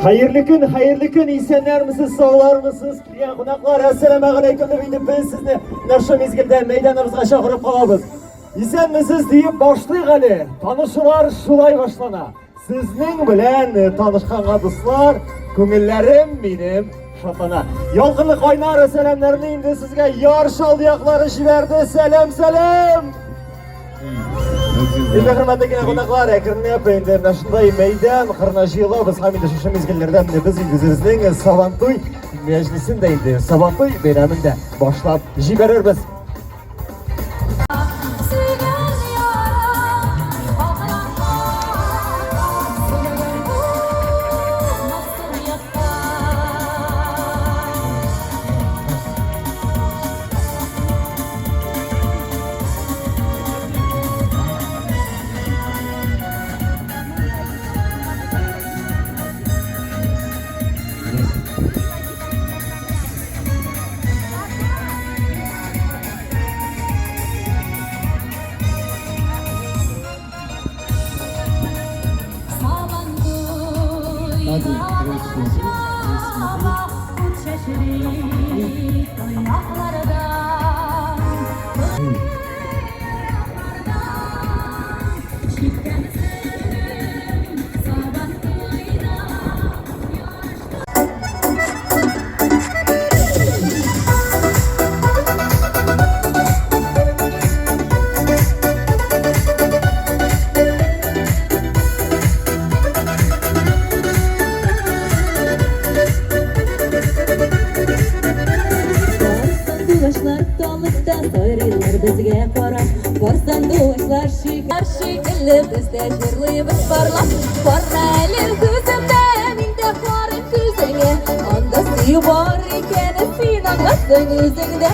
Hayırlı gün, iyisenler misiniz, sağlar mısınız? Diyen konaklar, Esselamu Aleyküm deyip biz sizni narşı mezgilden meydanımızga çağırıp kalabız. İyisen misiniz deyip başlayık ali. Tanışılar şulay başlana. Sizning bilen tanışkan dostlar, köngüllerim benim şatana. Yolgınlık oynar selamlarını indi sizge yar şaldiyakları jiberdi. Selam. Hürmetli konaklar, Ekrem International meydan kırnacıyla biz hamile şu mezgillerden biz İngilizlerin Savantoy meclisindeydi. Savantoy beyramında başlap jibeririz. Bizge qarab, borsan do'stlar shekilli bizda sho'rlaymiz parlab. Qorali ko'zimda mingta qorin ko'zingga, onda suv bor ekan, sen anglatsang o'zingda.